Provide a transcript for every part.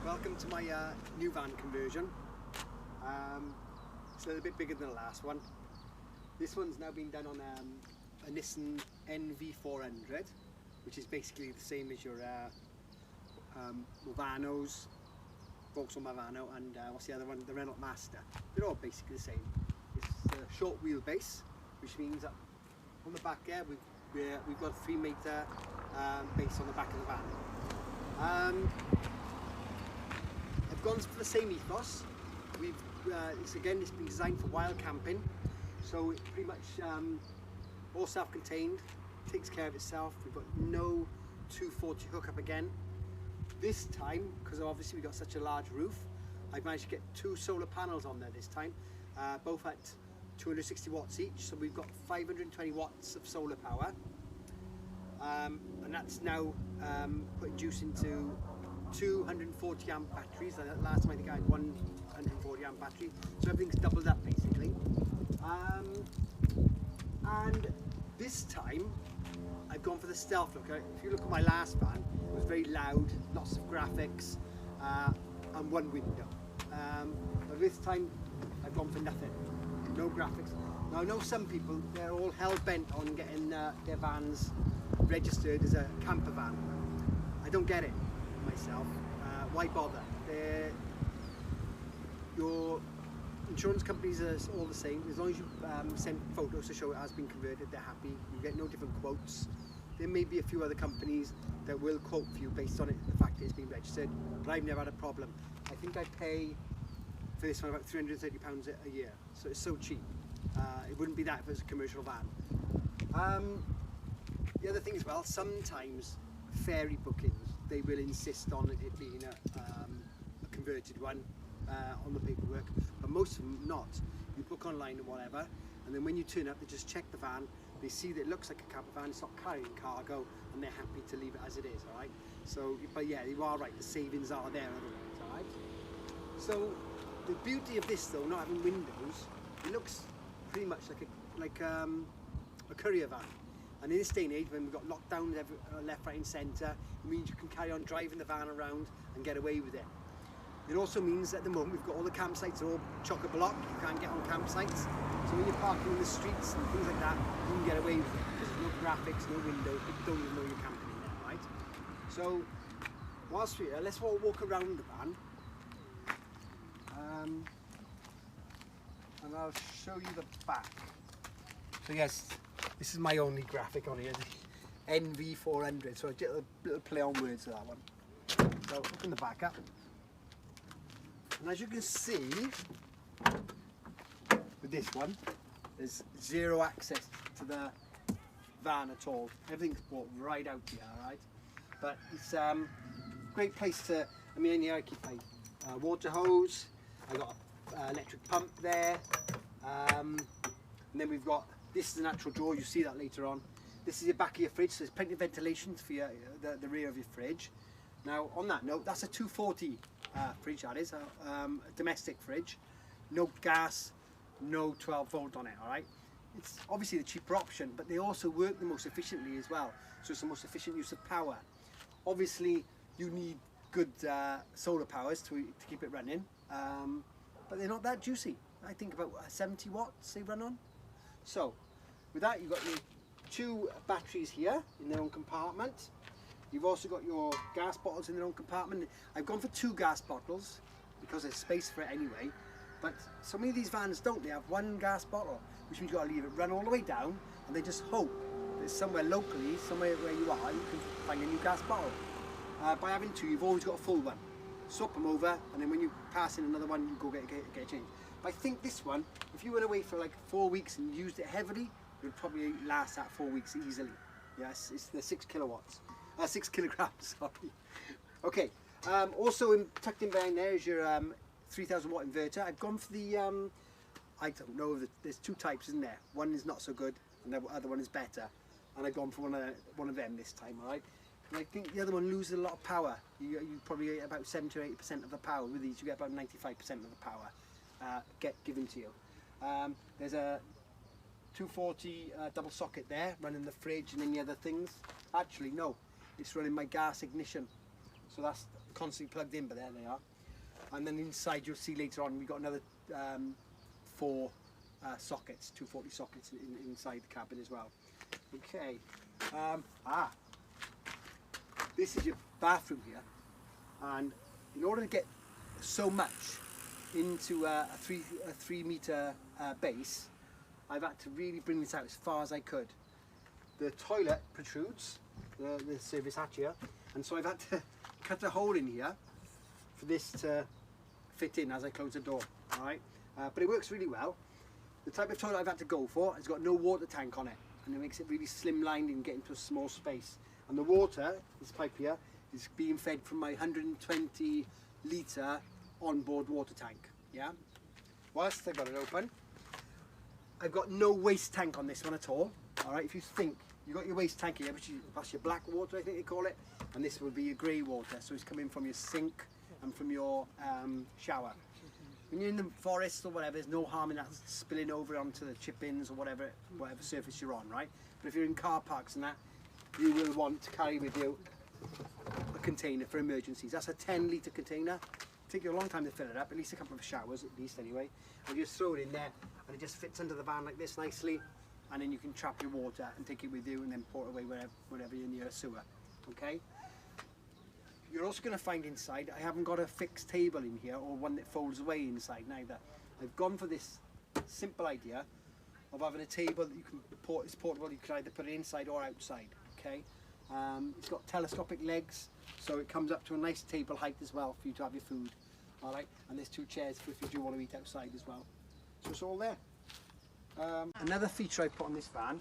Welcome to my new van conversion. It's a little bit bigger than the last one. This one's now been done on a Nissan NV400, which is basically the same as your Movano's, Vauxhall Movano, and what's the other one? The Renault Master. They're all basically the same. It's a short wheelbase, which means that on the back here we've got a 3 metre base on the back of the van. I've gone for the same ethos. It's been designed for wild camping, so it's pretty much all self-contained, takes care of itself. We've got no 240 hookup again. This time, because obviously we've got such a large roof, I've managed to get 2 solar panels on there this time, both at 260 watts each, so we've got 520 watts of solar power, and that's now putting juice into 240 amp batteries. Last time I think I had 140 amp battery, so everything's doubled up basically. And this time I've gone for the stealth look. If you look at my last van, it was very loud, lots of graphics, and one window. But this time I've gone for nothing, no graphics. Now I know some people, they're all hell-bent on getting their vans registered as a camper van. I don't get it myself. Why bother? Your insurance companies are all the same. As long as you send photos to show it has been converted, they're happy. You get no different quotes. There may be a few other companies that will quote for you based on the fact that it's been registered, but I've never had a problem. I think I pay for this one about £330 a year, so it's so cheap. It wouldn't be that if it was a commercial van. The other thing as well, sometimes ferry bookings, they will insist on it being a converted one on the paperwork, but most of them not. You book online or whatever, and then when you turn up, they just check the van, they see that it looks like a camper van, it's not carrying cargo, and they're happy to leave it as it is, alright? So, but yeah, you are right, the savings are there otherwise, alright? So, the beauty of this though, not having windows, it looks pretty much like a courier van. And in this day and age, when we've got lockdowns left, right and centre, it means you can carry on driving the van around and get away with it. It also means at the moment we've got all the campsites are all chock-a-block, you can't get on campsites. So when you're parking in the streets and things like that, you can get away with it because there's no graphics, no windows, people don't even know you're camping in there, right? So whilst we're here, let's all walk around the van. And I'll show you the back. So yes, this is my only graphic on here, the NV400, so I did a little play on words with that one. So open the back up, and as you can see, with this one, there's zero access to the van at all. Everything's brought right out here, alright? But it's a great place to, I mean, here I keep my water hose, I got an electric pump there, and then we've got, this is a natural drawer, you see that later on. This is the back of your fridge, so there's plenty of ventilation for the rear of your fridge. Now on that note, that's a 240 fridge, that is, a domestic fridge. No gas, no 12 volt on it, alright? It's obviously the cheaper option, but they also work the most efficiently as well. So it's the most efficient use of power. Obviously you need good solar powers to keep it running, but they're not that juicy. I think about 70 watts they run on. So, with that, you've got your 2 batteries here in their own compartment. You've also got your gas bottles in their own compartment. I've gone for 2 gas bottles because there's space for it anyway. But so many of these vans don't. They have 1 gas bottle, which means you've got to leave it run all the way down, and they just hope that somewhere locally, somewhere where you are, you can find a new gas bottle. By having 2, you've always got a full one. Swap them over, and then when you pass in another one, you go get a change. But I think this one, if you went away for like 4 weeks and used it heavily, it would probably last that 4 weeks easily. Yes, it's the 6 kilograms, sorry. Okay, also tucked in behind there is your 3000 watt inverter. I've gone for the, I don't know, there's 2 types in there. One is not so good, and the other one is better. And I've gone for one of them this time, alright? And I think the other one loses a lot of power. You probably get about 70 or 80% of the power. With these, you get about 95% of the power given to you. There's a 240 double socket there running the fridge and any other things. Actually no, it's running my gas ignition. so that's constantly plugged in, but there they are. And then inside you'll see later on we've got another 4 sockets, 240 sockets inside the cabin as well. Okay, this is your bathroom here, and in order to get so much into a 3 meter base, I've had to really bring this out as far as I could. The toilet protrudes, the service hatch here, and so I've had to cut a hole in here for this to fit in as I close the door. All right, but it works really well. The type of toilet I've had to go for has got no water tank on it, and it makes it really slimlined and get into a small space. And the water, this pipe here, is being fed from my 120 litre onboard water tank. Yeah. Whilst I've got it open, I've got no waste tank on this one at all. All right. If you think you've got your waste tank here, which that's your black water, I think they call it, and this will be your grey water. So it's coming from your sink and from your shower. When you're in the forest or whatever, there's no harm in that spilling over onto the chip bins or whatever surface you're on, right? But if you're in car parks and that, you will want to carry with you a container for emergencies. That's a 10 litre container. It'll take you a long time to fill it up, at least a couple of showers at least anyway. And you just throw it in there and it just fits under the van like this nicely, and then you can trap your water and take it with you and then pour it away wherever you're near a sewer, okay? You're also going to find inside, I haven't got a fixed table in here or one that folds away inside neither. I've gone for this simple idea of having a table that you can it's portable. You can either put it inside or outside. Okay, it's got telescopic legs, so it comes up to a nice table height as well for you to have your food. All right, and there's 2 chairs for if you do want to eat outside as well. So it's all there. Another feature I put on this van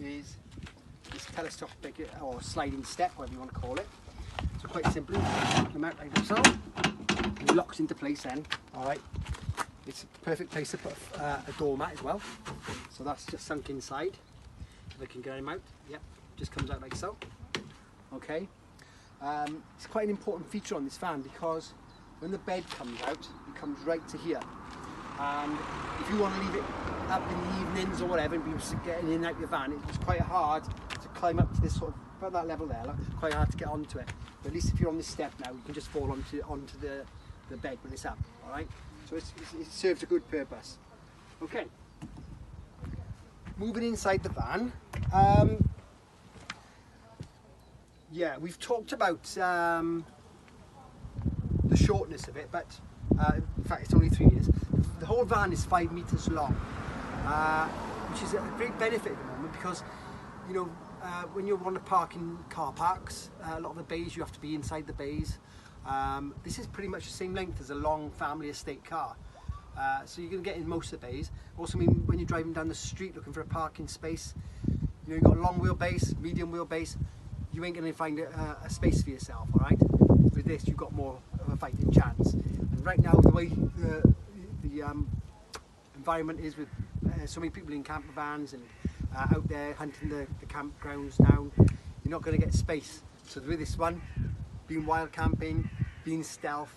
is this telescopic or sliding step, whatever you want to call it. So quite simply, come out like so. It locks into place then. All right. It's a perfect place to put a doormat as well. So that's just sunk inside. If I can get him out, yep, just comes out like so. Okay. It's quite an important feature on this van because when the bed comes out, it comes right to here. And if you want to leave it up in the evenings or whatever and be getting in and out your van, it's quite hard to climb up to this sort of, about that level there, like, quite hard to get onto it. But at least if you're on this step now, you can just fall onto the bed when it's up, all right? So it serves a good purpose. Okay, moving inside the van. Yeah, we've talked about the shortness of it, but in fact it's only 3 years. The whole van is 5 meters long, which is a great benefit at the moment because, you know, when you want to park in car parks, a lot of the bays you have to be inside the bays. This is pretty much the same length as a long family estate car, so you're going to get in most of the bays. Also, mean when you're driving down the street looking for a parking space, you know, you've got a long wheelbase, medium wheelbase, you ain't going to find a space for yourself. All right, with this you've got more of a fighting chance. And right now, the way the environment is with so many people in camper vans and out there hunting the campgrounds down, you're not going to get space. So with this one, being wild camping, being stealth,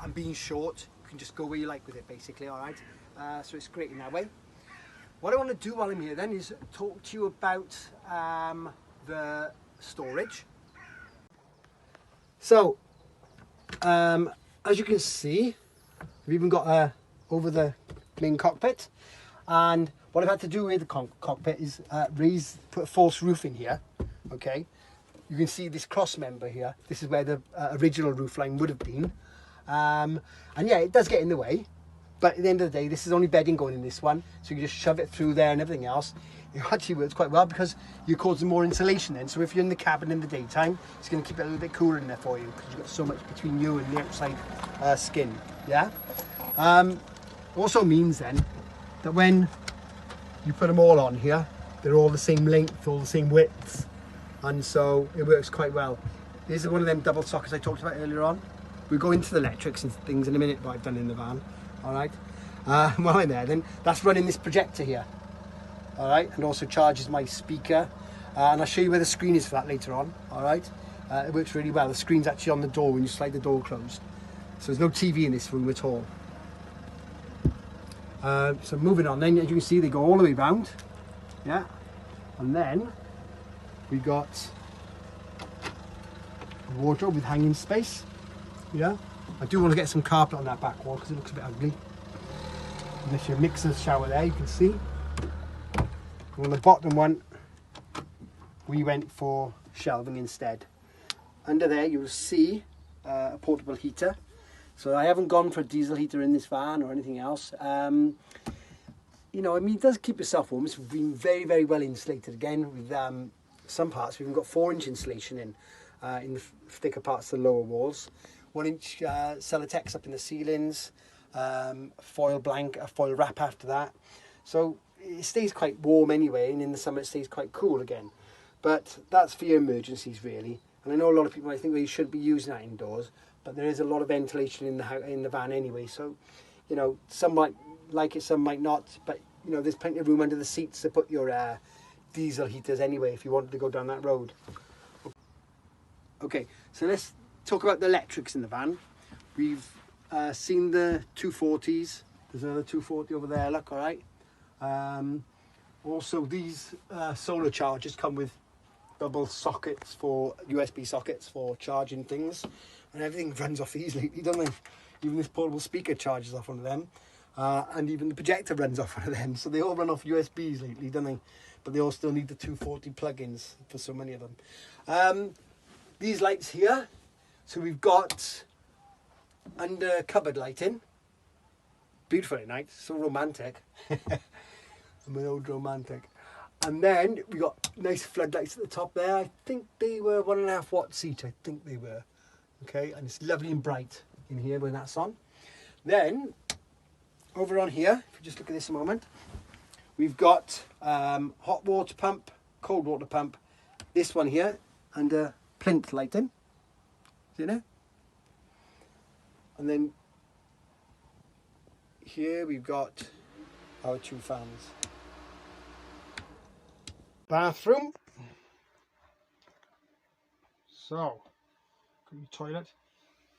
and being short, you can just go where you like with it basically, all right? So it's great in that way. What I want to do while I'm here then is talk to you about the storage. So, as you can see, we've even got over the main cockpit, and what I've had to do with the cockpit is put a false roof in here, okay? You can see this cross member here. This is where the original roof line would have been. And yeah, it does get in the way, but at the end of the day, this is only bedding going in this one, so you can just shove it through there and everything else. It actually works quite well because you're causing more insulation then. So if you're in the cabin in the daytime, it's going to keep it a little bit cooler in there for you because you've got so much between you and the outside skin, yeah? Also means then that when you put them all on here, they're all the same length, all the same width, and so it works quite well. This is one of them double sockets I talked about earlier on. We'll go into the electrics and things in a minute, what I've done in the van, all right? While I'm there, then that's running this projector here, all right, and also charges my speaker, and I'll show you where the screen is for that later on, all right? It works really well. The screen's actually on the door when you slide the door closed, so there's no TV in this room at all. So moving on, then as you can see, they go all the way round, yeah, and then we got wardrobe with hanging space. Yeah, I do want to get some carpet on that back wall because it looks a bit ugly. And there's your mixer shower there, you can see. And on the bottom one, we went for shelving instead. Under there you'll see a portable heater. So I haven't gone for a diesel heater in this van or anything else. You know, I mean, it does keep yourself warm. It's been very, very well insulated. Again, with some parts, we've even got 4-inch insulation in the thicker parts of the lower walls. 1-inch Celotex up in the ceilings, foil wrap after that. So it stays quite warm anyway, and in the summer it stays quite cool again. But that's for your emergencies, really. And I know a lot of people might think well, you shouldn't be using that indoors, but there is a lot of ventilation in the van anyway. So, you know, some might like it, some might not. But you know, there's plenty of room under the seats to put your diesel heaters anyway if you wanted to go down that road. Okay, so let's talk about the electrics in the van. We've seen the 240s. There's another 240 over there. Look, all right. Also, these solar chargers come with double sockets for USB sockets for charging things, and everything runs off these lately, don't they? Even this portable speaker charges off one of them, and even the projector runs off one of them. So they all run off USBs lately, don't they? But they all still need the 240 plugins for so many of them. These lights here, so we've got under cupboard lighting. Beautiful at night, so romantic. I'm an old romantic. And then we got nice floodlights at the top there. I think they were 1.5 watts each. I think they were. Okay, and it's lovely and bright in here when that's on. Then over on here, if you just look at this a moment, we've got hot water pump, cold water pump. This one here under plinth lighting. See there? And then here we've got our 2 fans. Bathroom. So, got your toilet.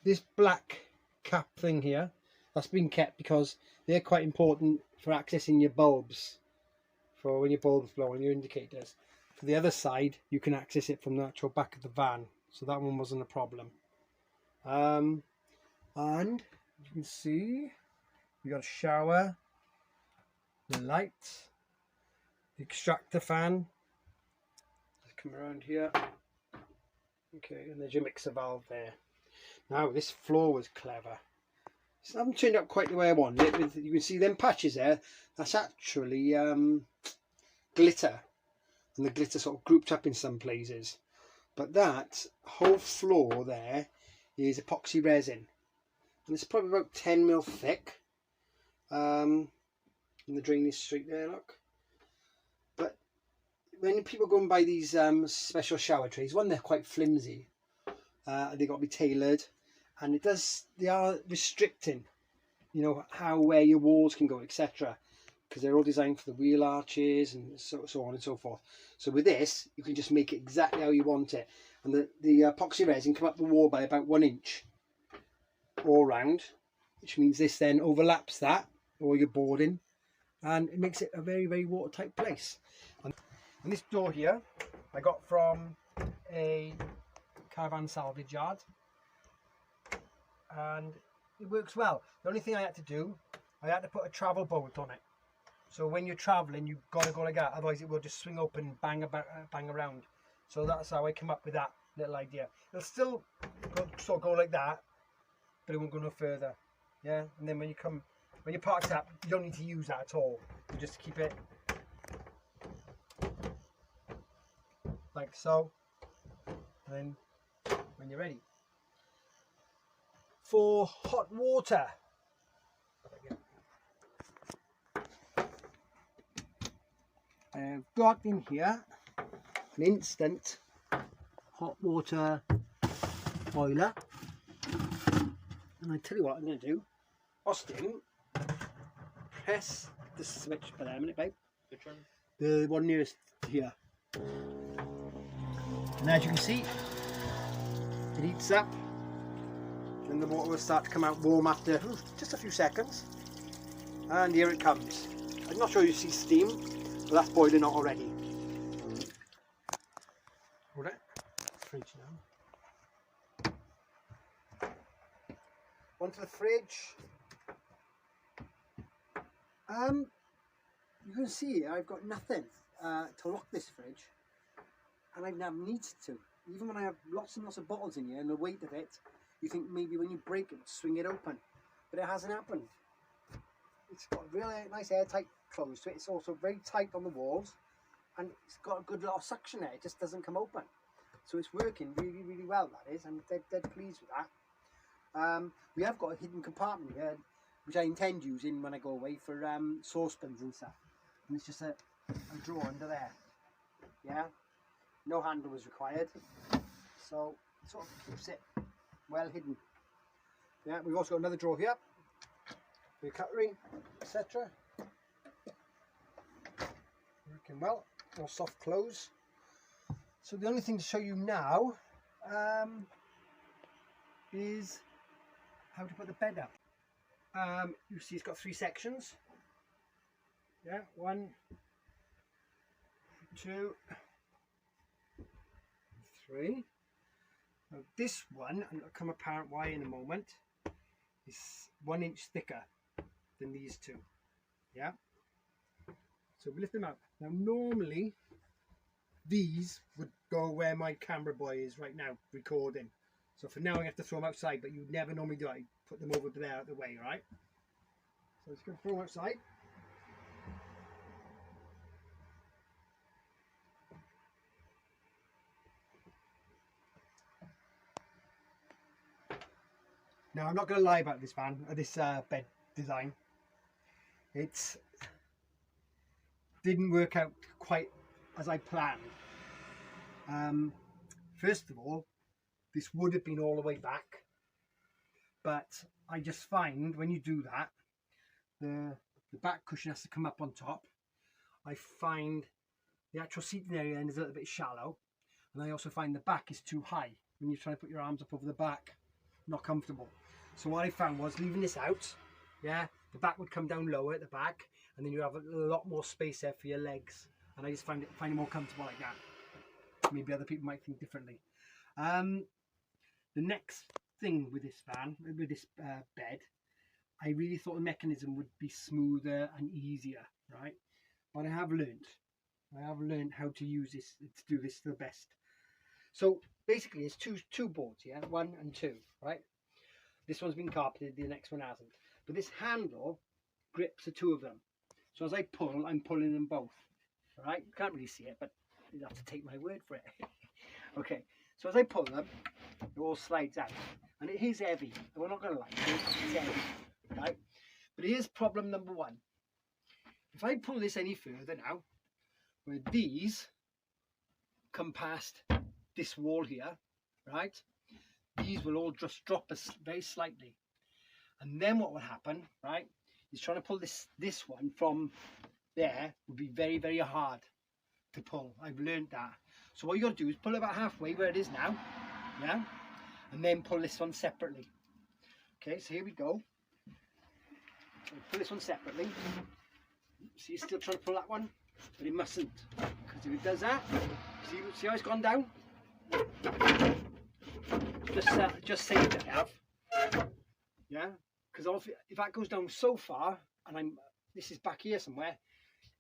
This black cap thing here, that's been kept because they're quite important for accessing your bulbs, for when your bulbs blow on your indicators. For the other side, you can access it from the actual back of the van, so that one wasn't a problem. And you can see we got a shower, the light, the extractor fan. Come around here. Okay, and there's your mixer valve there. Now this floor was clever. It hasn't turned out quite the way I wanted it. You can see them patches there. That's actually glitter, and the glitter sort of grouped up in some places. But that whole floor there is epoxy resin, and it's probably about 10mm thick. And the drainage street there, look. When people go and buy these special shower trays, one, they're quite flimsy, they've got to be tailored, and they are restricting, you know, where your walls can go, etc., because they're all designed for the wheel arches and so on and so forth. So with this, you can just make it exactly how you want it, and the epoxy resin come up the wall by about 1 inch all round, which means this then overlaps that, or your boarding, and it makes it a very, very watertight place. And this door here, I got from a caravan salvage yard, and it works well. The only thing I had to do, I had to put a travel bolt on it. So when you're travelling, you've got to go like that, otherwise it will just swing open and bang around. So that's how I came up with that little idea. It'll still go like that, but it won't go no further. Yeah, and then when you park it up, you don't need to use that at all. You just keep it like so, and then when you're ready. For hot water, I've got in here an instant hot water boiler, and I tell you what I'm going to do. Austin, press the switch for a minute, babe. Which one? The one nearest here. And as you can see, it heats up, and the water will start to come out warm after just a few seconds. And here it comes. I'm not sure you see steam, but that's boiling out already. Hold it. Fridge now. onto the fridge. You can see I've got nothing to lock this fridge, and I've never needed to. Even when I have lots and lots of bottles in here and the weight of it, you think maybe when you break it, swing it open, but it hasn't happened. It's got really nice airtight close to it. It's also very tight on the walls, and it's got a good lot of suction there. It just doesn't come open. So it's working really, really well, that is. I'm dead pleased with that. We have got a hidden compartment here, which I intend using when I go away for saucepans and stuff. And it's just a drawer under there. Yeah, no handle was required, so it sort of keeps it well hidden. Yeah, we've also got another drawer here for your cutlery, etc. Working well, all soft close. So the only thing to show you now is how to put the bed up. You see it's got 3 sections. Yeah, 1, 2, 3. Now this one, and it'll come apparent why in a moment, is 1 inch thicker than these 2. Yeah. So we lift them up. Now normally these would go where my camera boy is right now recording. So for now I have to throw them outside, but you never normally do it. I put them over there out of the way, right? So it's going to throw them outside. Now I'm not going to lie about this van, this bed design. It didn't work out quite as I planned. First of all, this would have been all the way back, but I just find when you do that, the back cushion has to come up on top. I find the actual seating area then is a little bit shallow, and I also find the back is too high when you're trying to put your arms up over the back. Not comfortable. So what I found was leaving this out, yeah, the back would come down lower at the back, and then you have a lot more space there for your legs, and I just find it more comfortable like that. Maybe other people might think differently. The next thing with this van, with this bed, I really thought the mechanism would be smoother and easier, right? But I have learned how to use this, to do this to the best. So basically it's two boards, yeah, 1 and 2, right? This one's been carpeted, the next one hasn't. But this handle grips the 2 of them. So as I pull, I'm pulling them both, all right? You can't really see it, but you have to take my word for it. Okay, so as I pull them, it all slides out. And it is heavy. We're not going to lie, it's heavy, right? But here's problem number 1. If I pull this any further now, where these come past this wall here, right, these will all just drop us very slightly, and then what will happen, right, is trying to pull this one from there would be very, very hard to pull. I've learned that. So what you got to do is pull about halfway where it is now, yeah, and then pull this one separately. Okay, so here we go. So pull this one separately. So you're still trying to pull that one, but it mustn't, because if it does that, see how it's gone down? Just saved it, I have. Yeah, because if that goes down so far, and this is back here somewhere,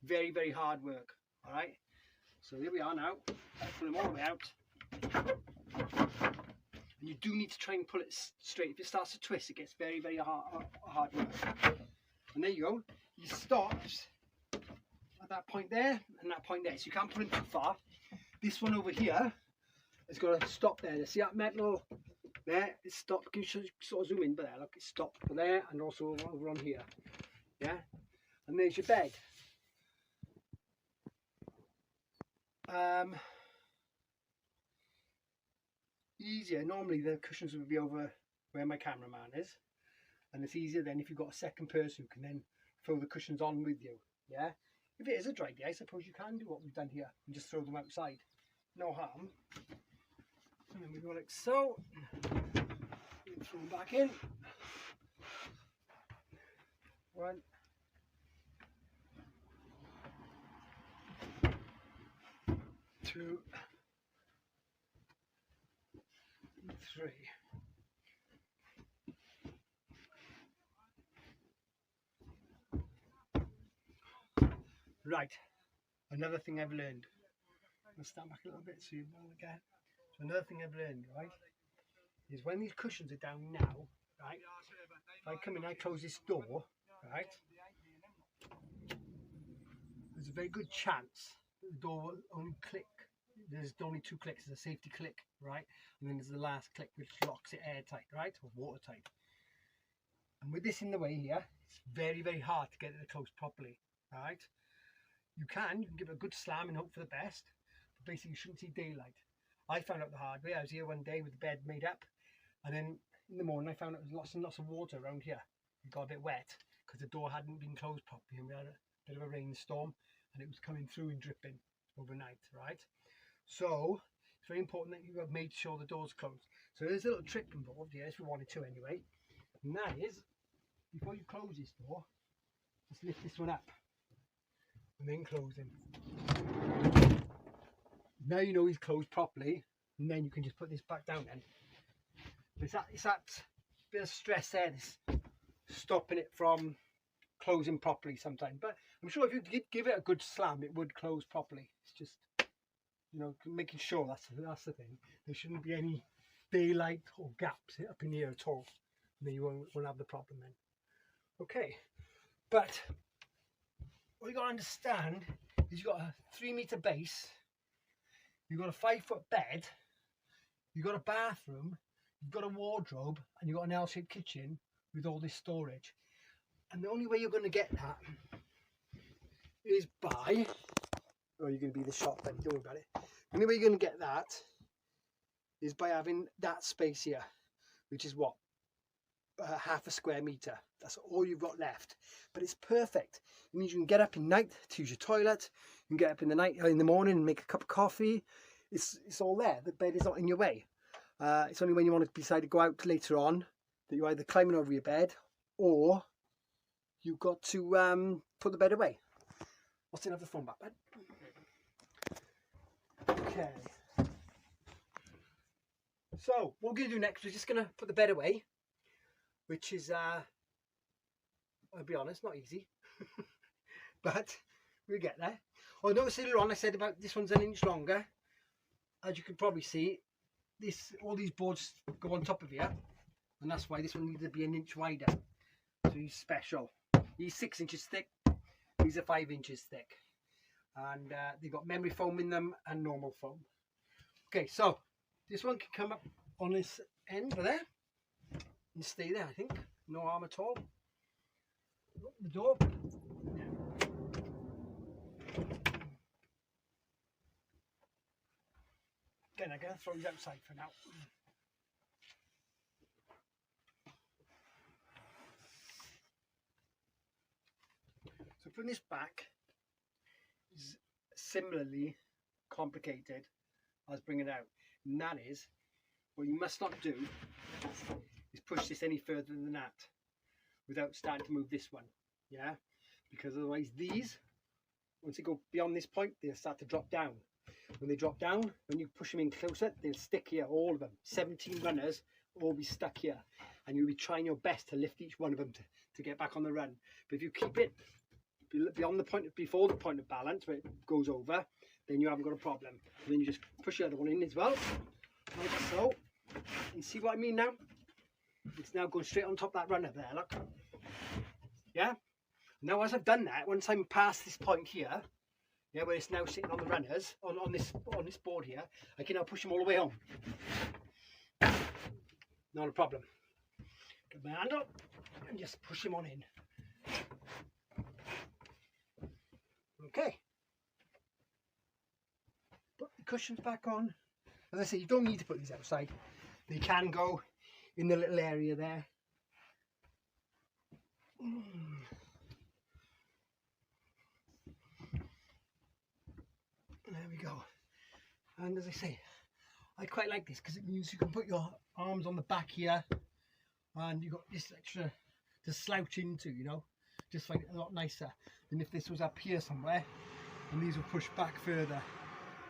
very, very hard work. All right, so here we are now. Pull them all the way out, and you do need to try and pull it straight. If it starts to twist, it gets very, very hard work. And there you go. He stops at that point there and that point there, so you can't pull him too far. This one over here is going to stop there. See that metal there? It's stopped. Can you sort of zoom in? But there, look, it's stopped there, and also over on here. Yeah, and there's your bed. Easier. Normally the cushions would be over where my cameraman is, and it's easier then if you've got a second person who can then throw the cushions on with you. Yeah. If it is a dry day, I suppose you can do what we've done here and just throw them outside. No harm. And then we go like so. Throw them back in. 1, 2, 3. Right, another thing I've learned. I'll stand back a little bit so you know again. So another thing I've learned, right, is when these cushions are down now, right, if I come in, I close this door, right, there's a very good chance that the door will only click. There's only 2 clicks. There's a safety click, right, and then there's the last click which locks it airtight, right, or watertight. And with this in the way here, it's very, very hard to get it to close properly, right. You can give it a good slam and hope for the best, but basically you shouldn't see daylight. I found out the hard way. I was here one day with the bed made up, and then in the morning I found out there was lots and lots of water around here. It got a bit wet because the door hadn't been closed properly, and we had a bit of a rainstorm and it was coming through and dripping overnight, right? So it's very important that you have made sure the door's closed. So there's a little trick involved, yes, we wanted to anyway, and that is, before you close this door, just lift this one up and then close him. Now you know he's closed properly, and then you can just put this back down then. But it's that bit of stress there that's stopping it from closing properly sometimes. But I'm sure if you did give it a good slam, it would close properly. It's just, you know, making sure that's the thing. There shouldn't be any daylight or gaps up in here at all. And then you won't have the problem then. Okay, but what you got to understand is you've got a 3-meter base, you've got a 5-foot bed, you've got a bathroom, you've got a wardrobe, and you've got an L-shaped kitchen with all this storage. And the only way you're going to get that is by, oh, you're going to be the shop then, don't worry about it. The only way you're going to get that is by having that space here, which is what? Half a square meter. That's all you've got left, but it's perfect. It means you can get up in night to use your toilet, you can get up in the morning and make a cup of coffee. It's all there. The bed is not in your way. It's only when you want to decide to go out later on that you're either climbing over your bed or you've got to put the bed away. Let's have the phone back, bud. Okay, so what we're going to do next, we're just going to put the bed away, which is I'll be honest, not easy. But we'll get there. Oh, notice earlier on I said about this one's an inch longer. As you can probably see, all these boards go on top of here, and that's why this one needs to be an inch wider. So he's special. He's 6 inches thick, these are 5 inches thick, and they've got memory foam in them and normal foam. Okay, so this one can come up on this end over there and stay there, I think. No harm at all. Open the door. Again, I'm going to throw these outside for now. So putting this back is similarly complicated as bringing it out. And that is, what you must not do is push this any further than that without starting to move this one, yeah, because otherwise these, once they go beyond this point, they'll start to drop down. When they drop down, when you push them in closer, they'll stick here, all of them. 17 runners will all be stuck here, and you'll be trying your best to lift each one of them to get back on the run. But if you keep it beyond the point, before the point of balance where it goes over, then you haven't got a problem. And then you just push the other one in as well, like so. You see what I mean now? It's now going straight on top of that runner there, look. Yeah? Now as I've done that, once I'm past this point here, yeah, where it's now sitting on the runners, on this board here, I can now push them all the way home. Not a problem. Get my hand up and just push them on in. Okay. Put the cushions back on. As I say, you don't need to put these outside. They can go in the little area there. There we go. And as I say, I quite like this because it means you can put your arms on the back here, and you've got this extra to slouch into, you know, just like a lot nicer than if this was up here somewhere and these were pushed back further.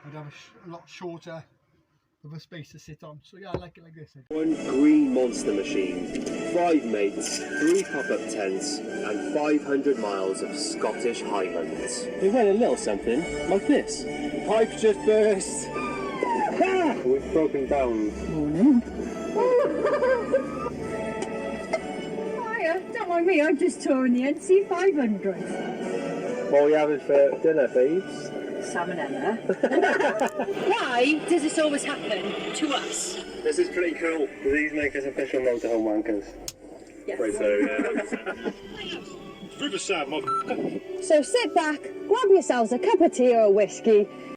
I'd have a lot shorter of a space to sit on. So yeah, I like it like this. One green monster machine, 5 mates, 3 pop-up tents, and 500 miles of Scottish Highlands. We've had a little something like this. Pipes just burst. We've broken down. Morning. Hiya, don't mind me, I'm just touring the NC500. What are we having for dinner, babes? Salmonella. Why does this always happen to us? This is pretty cool. Do these make us official motorhome wankers? Yes. Right, so yeah. So sit back, grab yourselves a cup of tea or a whiskey,